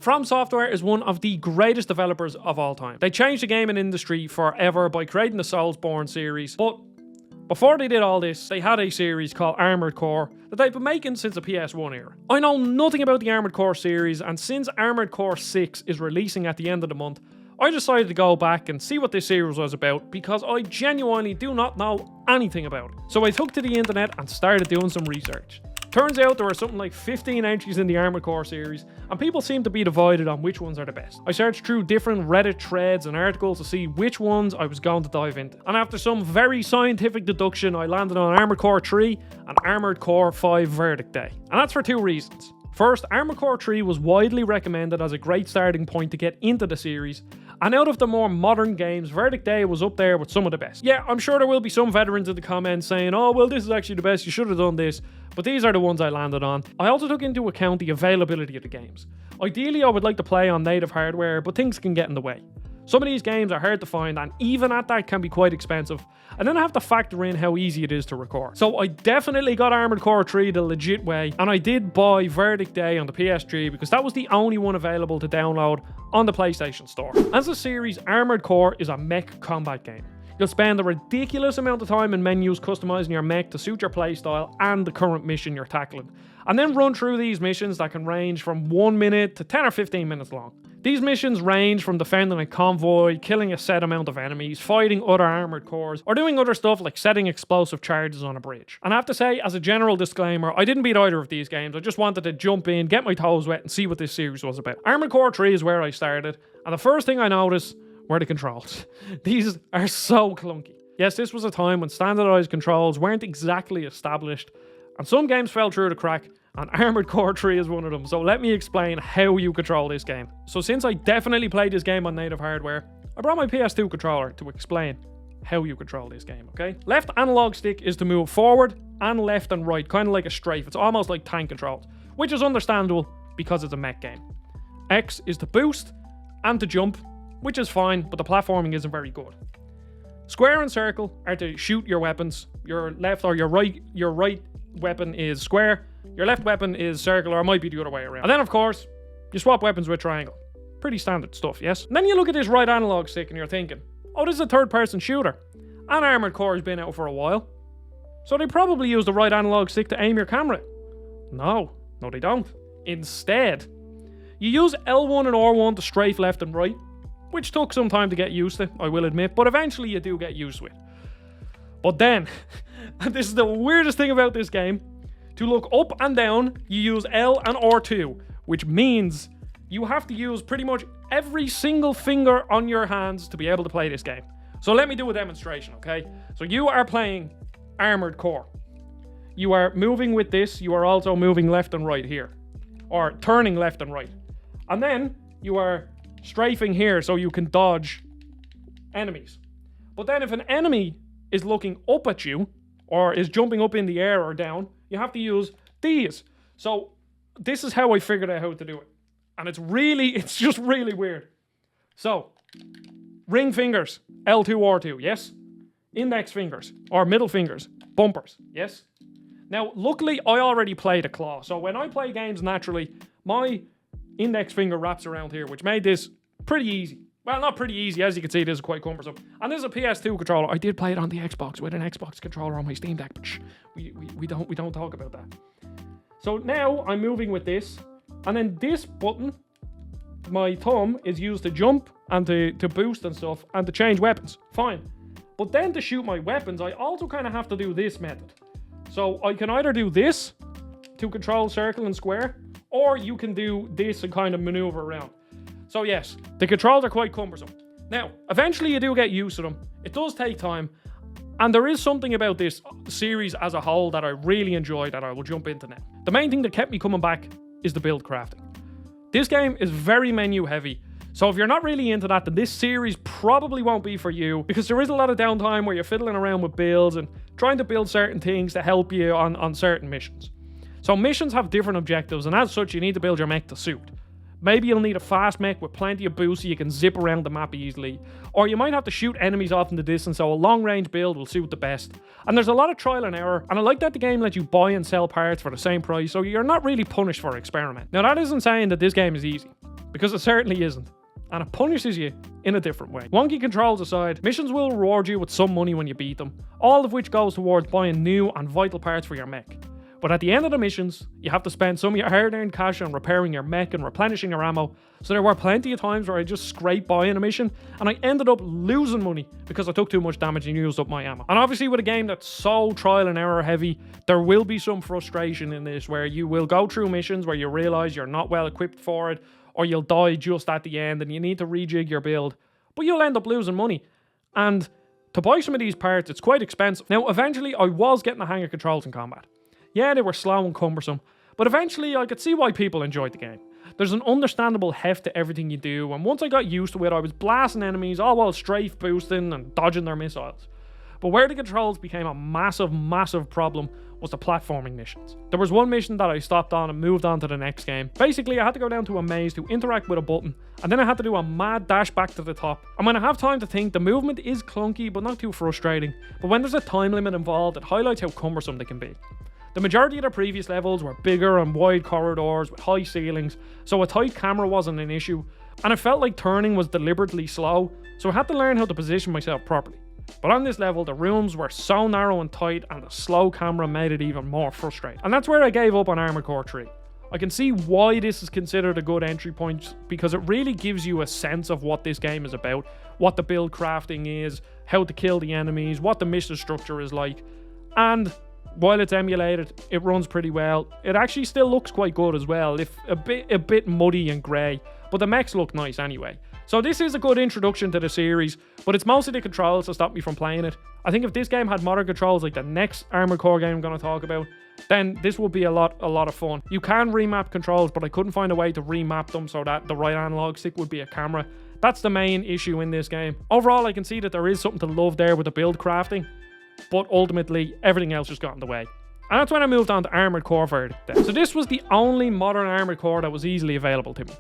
From Software is one of the greatest developers of all time. They changed the gaming industry forever by creating the Soulsborne series, but before they did all this, they had a series called Armored Core that they've been making since the PS1 era. I know nothing about the Armored Core series, and since Armored Core 6 is releasing at the end of the month, I decided to go back and see what this series was about because I genuinely do not know anything about it. So I took to the internet and started doing some research. Turns out there are something like 15 entries in the Armored Core series, and people seem to be divided on which ones are the best. I searched through different Reddit threads and articles to see which ones I was going to dive into. And after some very scientific deduction, I landed on Armored Core 3 and Armored Core 5 Verdict Day. And that's for two reasons. First, Armored Core 3 was widely recommended as a great starting point to get into the series, and out of the more modern games, Verdict Day was up there with some of the best. Yeah, I'm sure there will be some veterans in the comments saying, oh, well, this is actually the best, you should have done this, but these are the ones I landed on. I also took into account the availability of the games. Ideally, I would like to play on native hardware, but things can get in the way. Some of these games are hard to find, and even at that can be quite expensive. And then I have to factor in how easy it is to record. So I definitely got Armored Core 3 the legit way, and I did buy Verdict Day on the PS3 because that was the only one available to download on the PlayStation Store. As a series, Armored Core is a mech combat game. You'll spend a ridiculous amount of time in menus customizing your mech to suit your playstyle and the current mission you're tackling, and then run through these missions that can range from 1 minute to 10 or 15 minutes long. These missions range from defending a convoy, killing a set amount of enemies, fighting other armored cores, or doing other stuff like setting explosive charges on a bridge. And I have to say, as a general disclaimer, I didn't beat either of these games. I just wanted to jump in, get my toes wet, and see what this series was about. Armored Core 3 is where I started, and the first thing I noticed were the controls. These are so clunky. Yes, this was a time when standardized controls weren't exactly established, and some games fell through the crack, and Armored Core 3 is one of them. So let me explain how you control this game. So since I definitely played this game on native hardware, I brought my PS2 controller to explain how you control this game, okay? Left analog stick is to move forward and left and right, kind of like a strafe. It's almost like tank controls, which is understandable because it's a mech game. X is to boost and to jump, which is fine, but the platforming isn't very good. Square and circle are to shoot your weapons. Your left or your right weapon is square, your left weapon is circle, or it might be the other way around. And then, of course, you swap weapons with triangle. Pretty standard stuff, yes? And then you look at this right analog stick and you're thinking, oh, this is a third-person shooter. And Armored Core has been out for a while, so they probably use the right analog stick to aim your camera. No, they don't. Instead, you use L1 and R1 to strafe left and right, which took some time to get used to, I will admit, but eventually you do get used to it. But then, and this is the weirdest thing about this game, to look up and down, you use L and R2, which means you have to use pretty much every single finger on your hands to be able to play this game. So let me do a demonstration, okay? So you are playing Armored Core. You are moving with this, you are also moving left and right here, or turning left and right. And then you are strafing here so you can dodge enemies. But then if an enemy is looking up at you, or is jumping up in the air or down, you have to use these. So this is how I figured out how to do it. And it's just really weird. So, ring fingers, L2, R2, yes? Index fingers, or middle fingers, bumpers, yes? Now, luckily, I already played a claw. So when I play games naturally, my index finger wraps around here, which made this pretty easy. Well, not pretty easy, as you can see, this is quite cumbersome. And this is a PS2 controller. I did play it on the Xbox with an Xbox controller on my Steam Deck, but we don't talk about that. So now I'm moving with this, and then this button, my thumb, is used to jump and to boost and stuff, and to change weapons. Fine. But then to shoot my weapons, I also kind of have to do this method. So I can either do this to control circle and square, or you can do this and kind of maneuver around. So yes, the controls are quite cumbersome. Now, eventually you do get used to them. It does take time. And there is something about this series as a whole that I really enjoy that I will jump into now. The main thing that kept me coming back is the build crafting. This game is very menu heavy. So if you're not really into that, then this series probably won't be for you, because there is a lot of downtime where you're fiddling around with builds and trying to build certain things to help you on certain missions. So missions have different objectives, and as such you need to build your mech to suit. Maybe you'll need a fast mech with plenty of boost so you can zip around the map easily. Or you might have to shoot enemies off in the distance, so a long range build will suit the best. And there's a lot of trial and error, and I like that the game lets you buy and sell parts for the same price, so you're not really punished for experiment. Now that isn't saying that this game is easy, because it certainly isn't. And it punishes you in a different way. Wonky controls aside, missions will reward you with some money when you beat them, all of which goes towards buying new and vital parts for your mech. But at the end of the missions, you have to spend some of your hard-earned cash on repairing your mech and replenishing your ammo. So there were plenty of times where I just scraped by in a mission and I ended up losing money because I took too much damage and used up my ammo. And obviously with a game that's so trial and error heavy, there will be some frustration in this where you will go through missions where you realise you're not well equipped for it, or you'll die just at the end and you need to rejig your build. But you'll end up losing money. And to buy some of these parts, it's quite expensive. Now eventually I was getting the hang of controls in combat. Yeah, they were slow and cumbersome, but eventually I could see why people enjoyed the game. There's an understandable heft to everything you do, and once I got used to it, I was blasting enemies all while strafe boosting and dodging their missiles. But where the controls became a massive problem was the platforming missions. There was one mission that I stopped on and moved on to the next game. Basically, I had to go down to a maze to interact with a button, and then I had to do a mad dash back to the top. And when I have time to think, the movement is clunky but not too frustrating. But when there's a time limit involved, it highlights how cumbersome they can be. The majority of the previous levels were bigger and wide corridors with high ceilings, so a tight camera wasn't an issue, and it felt like turning was deliberately slow, so I had to learn how to position myself properly. But on this level, the rooms were so narrow and tight, and the slow camera made it even more frustrating. And that's where I gave up on Armored Core 3. I can see why this is considered a good entry point, because it really gives you a sense of what this game is about, what the build crafting is, how to kill the enemies, what the mission structure is like, and while it's emulated, it runs pretty well. It actually still looks quite good as well, if a bit muddy and grey, but the mechs look nice anyway. So this is a good introduction to the series, but it's mostly the controls that stop me from playing it. I think if this game had modern controls like the next Armored Core game I'm going to talk about, then this would be a lot of fun. You can remap controls, but I couldn't find a way to remap them so that the right analog stick would be a camera. That's the main issue in this game. Overall, I can see that there is something to love there with the build crafting, but ultimately everything else just got in the way. And that's when I moved on to Armored Core Verdict. So this was the only modern Armored Core that was easily available to me.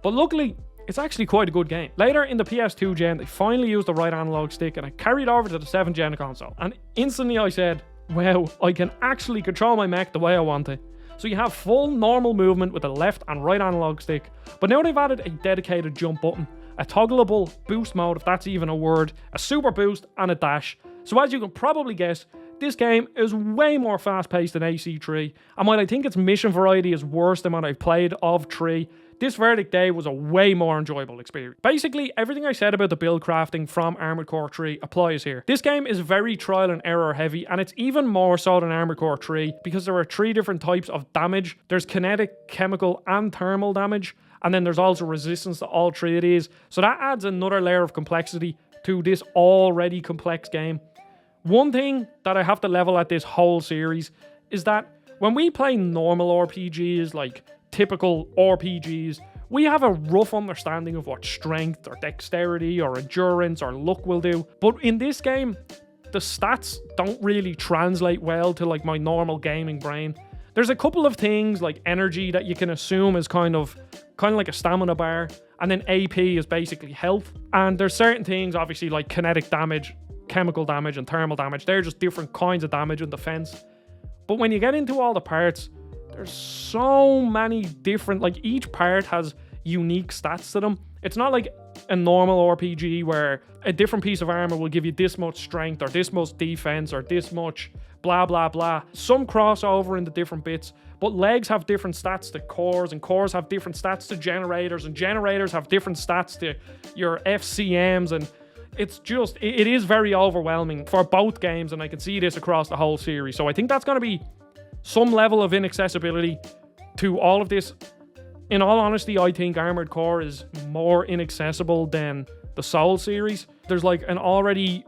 But luckily, it's actually quite a good game. Later in the PS2 gen, they finally used the right analog stick and I carried over to the 7th gen console. And instantly I said, wow, I can actually control my mech the way I want it. So you have full normal movement with the left and right analog stick, but now they've added a dedicated jump button, a toggleable boost mode, if that's even a word, a super boost, and a dash. So as you can probably guess, this game is way more fast-paced than AC3, and while I think its mission variety is worse than what I've played of 3, this Verdict Day was a way more enjoyable experience. Basically, everything I said about the build crafting from Armored Core 3 applies here. This game is very trial and error heavy, and it's even more so than Armored Core 3 because there are 3 different types of damage. There's kinetic, chemical, and thermal damage, and then there's also resistance to all 3 of these. So that adds another layer of complexity to this already complex game. One thing that I have to level at this whole series is that when we play normal RPGs, like typical RPGs, we have a rough understanding of what strength or dexterity or endurance or luck will do. But in this game, the stats don't really translate well to like my normal gaming brain. There's a couple of things like energy that you can assume is kind of like a stamina bar, and then AP is basically health. And there's certain things, obviously, like kinetic damage, chemical damage, and thermal damage. They're just different kinds of damage and defense. But when you get into all the parts, there's so many different, like each part has unique stats to them. It's not like a normal RPG where a different piece of armor will give you this much strength or this much defense or this much blah blah blah. Some crossover in the different bits, but legs have different stats to cores, and cores have different stats to generators, and generators have different stats to your FCMs, and it's just, it is very overwhelming for both games, and I can see this across the whole series. So I think that's going to be some level of inaccessibility to all of this. In all honesty, I think Armored Core is more inaccessible than the Soul series. There's like an already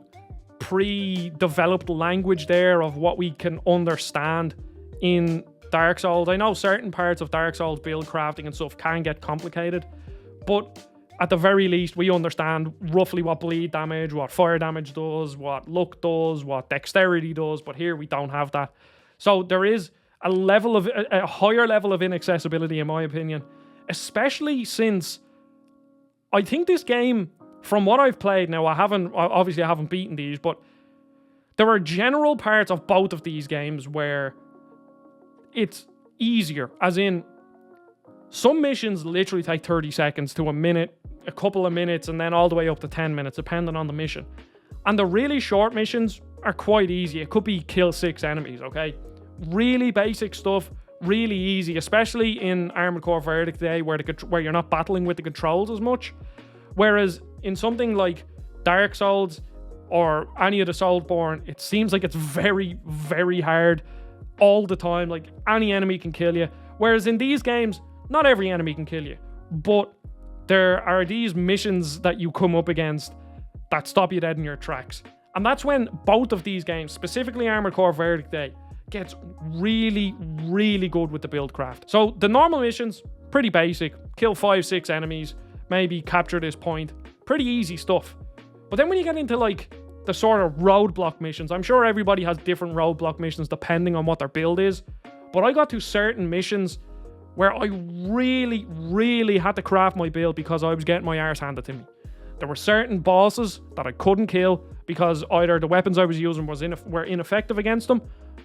pre-developed language there of what we can understand in Dark Souls. I know certain parts of Dark Souls build crafting and stuff can get complicated, but at the very least, we understand roughly what bleed damage, what fire damage does, what luck does, what dexterity does, but here we don't have that. So there is a higher level of inaccessibility, in my opinion. especially since I think this game, from what I've played now, I haven't beaten these, but there are general parts of both of these games where it's easier, as in some missions literally take 30 seconds to a minute, a couple of minutes, and then all the way up to 10 minutes, depending on the mission. And the really short missions are quite easy. It could be kill 6 enemies, okay? Really basic stuff, really easy, especially in Armored Core Verdict Day where you're not battling with the controls as much. Whereas in something like Dark Souls or any of the Soulsborne, it seems like it's very, very hard all the time. Like, any enemy can kill you. Whereas in these games, not every enemy can kill you. But there are these missions that you come up against that stop you dead in your tracks. And that's when both of these games, specifically Armored Core Verdict Day, gets really, really good with the build craft. So the normal missions, pretty basic. Kill 5-6 enemies, maybe capture this point. Pretty easy stuff. But then when you get into like the sort of roadblock missions, I'm sure everybody has different roadblock missions depending on what their build is. But I got to certain missions where I really, really had to craft my build because I was getting my arse handed to me. There were certain bosses that I couldn't kill because either the weapons I was using were ineffective against them,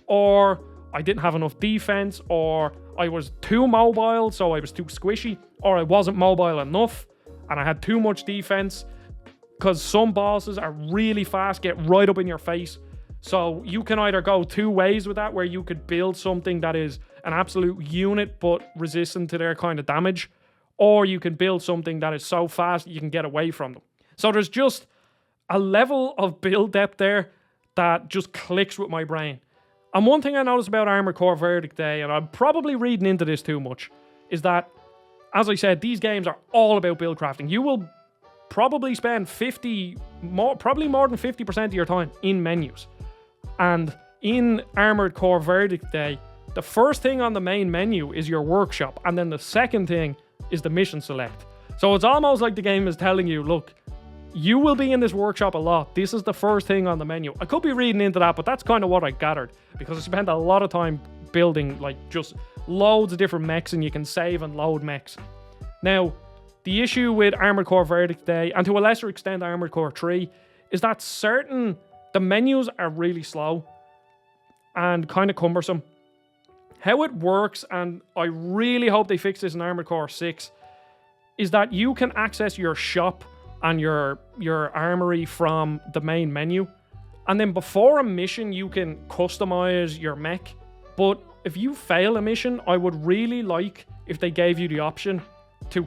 or I didn't have enough defense, or I was too mobile, so I was too squishy, or I wasn't mobile enough and I had too much defense. Because some bosses are really fast, get right up in your face. So you can either go two ways with that, where you could build something that is an absolute unit but resistant to their kind of damage, or you can build something that is so fast that you can get away from them. So there's just a level of build depth there that just clicks with my brain. And one thing I noticed about Armored Core Verdict Day, and I'm probably reading into this too much, is that, as I said, these games are all about build crafting. You will probably spend probably more than 50% of your time in menus. And in Armored Core Verdict Day, the first thing on the main menu is your workshop, and then the second thing is the mission select. So it's almost like the game is telling you, look, you will be in this workshop a lot. This is the first thing on the menu. I could be reading into that, but that's kind of what I gathered, because I spent a lot of time building like just loads of different mechs, and you can save and load mechs. Now, the issue with Armored Core Verdict Day, and to a lesser extent Armored Core 3, is that the menus are really slow and kind of cumbersome. How it works, and I really hope they fix this in Armored Core 6, is that you can access your shop and your armory from the main menu. And then before a mission, you can customize your mech. But if you fail a mission, I would really like if they gave you the option to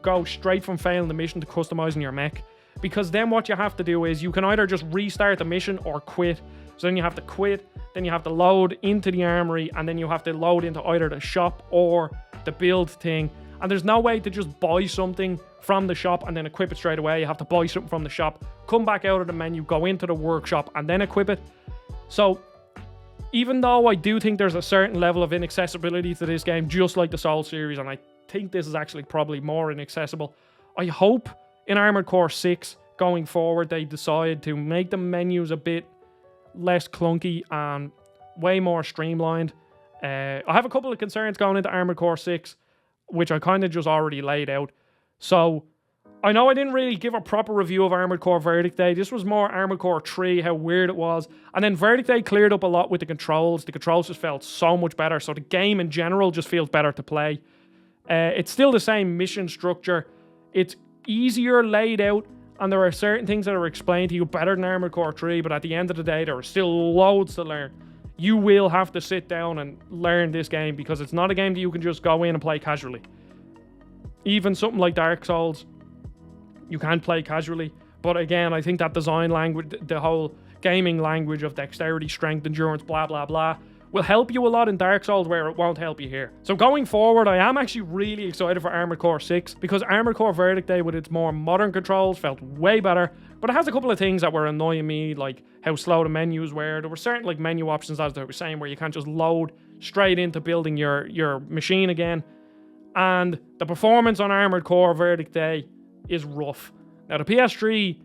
go straight from failing the mission to customizing your mech. Because then what you have to do is you can either just restart the mission or quit. So then you have to quit, then you have to load into the armory, and then you have to load into either the shop or the build thing. And there's no way to just buy something from the shop and then equip it straight away. You have to buy something from the shop, come back out of the menu, go into the workshop, and then equip it. So even though I do think there's a certain level of inaccessibility to this game, just like the Soul series, and I think this is actually probably more inaccessible, I hope in Armored Core 6 going forward they decide to make the menus a bit less clunky and way more streamlined. I have a couple of concerns going into Armored Core 6, which I kind of just already laid out. So I know I didn't really give a proper review of Armored Core Verdict Day. This was more Armored Core 3, how weird it was. And then Verdict Day cleared up a lot with the controls. The controls just felt so much better. So the game in general just feels better to play. It's still the same mission structure. It's easier laid out, and there are certain things that are explained to you better than Armored Core 3, but at the end of the day, there are still loads to learn. You will have to sit down and learn this game, because it's not a game that you can just go in and play casually. Even something like Dark Souls, you can play casually, but again, I think that design language, the whole gaming language of dexterity, strength, endurance, blah, blah, blah, will help you a lot in Dark Souls where it won't help you here. So going forward, I am actually really excited for Armored Core 6, because Armored Core Verdict Day with its more modern controls felt way better, but it has a couple of things that were annoying me, like how slow the menus were. There were certain like menu options, as I was saying, where you can't just load straight into building your machine again. And the performance on Armored Core Verdict Day is rough. Now the PS3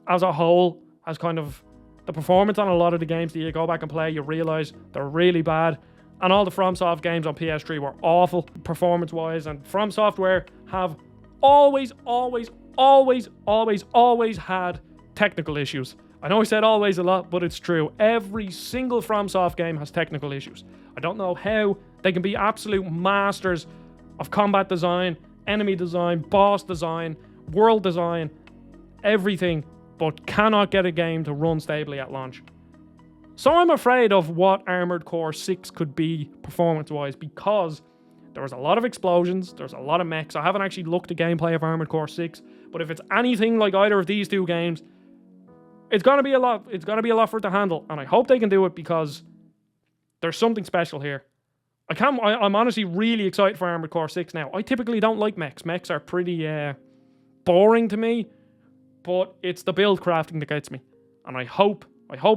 as a whole has kind of, the performance on a lot of the games that you go back and play, you realise they're really bad. And all the FromSoft games on PS3 were awful performance-wise, and From Software have always had technical issues. I know I said always a lot, but it's true. Every single FromSoft game has technical issues. I don't know how they can be absolute masters of combat design, enemy design, boss design, world design, everything, but cannot get a game to run stably at launch. So I'm afraid of what Armored Core 6 could be performance-wise, because there was a lot of explosions, there's a lot of mechs. I haven't actually looked at gameplay of Armored Core 6, but if it's anything like either of these two games, it's gonna be a lot. It's gonna be a lot for it to handle, and I hope they can do it because there's something special here. I'm honestly really excited for Armored Core 6 now. I typically don't like mechs. Mechs are pretty boring to me, but it's the build crafting that gets me, and I hope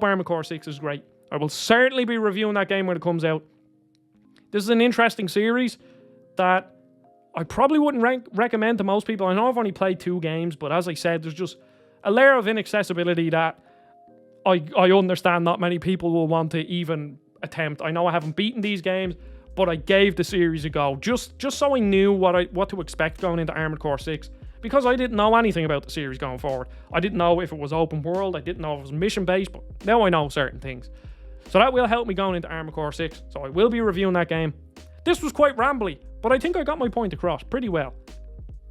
Armored Core 6 is great. I will certainly be reviewing that game when it comes out. This is an interesting series that I probably wouldn't recommend to most people. I know I've only played 2 games, but as I said, there's just a layer of inaccessibility that I understand not many people will want to even attempt. I know I haven't beaten these games, but I gave the series a go just so I knew what to expect going into Armored Core 6. Because I didn't know anything about the series going forward. I didn't know if it was open world, I didn't know if it was mission based, but now I know certain things. So that will help me going into Armored Core 6, so I will be reviewing that game. This was quite rambly, but I think I got my point across pretty well.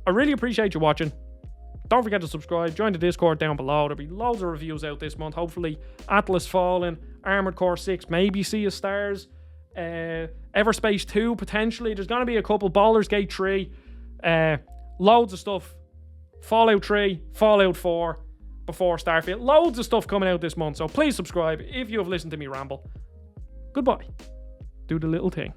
I really appreciate you watching. Don't forget to subscribe, join the Discord down below. There'll be loads of reviews out this month. Hopefully Atlas Fallen, Armored Core 6, maybe Sea of Stars, Everspace 2 potentially. There's going to be a couple, Baldur's Gate 3, loads of stuff. Fallout 3, Fallout 4, before Starfield. Loads of stuff coming out this month, so please subscribe if you have listened to me ramble. Goodbye. Do the little thing.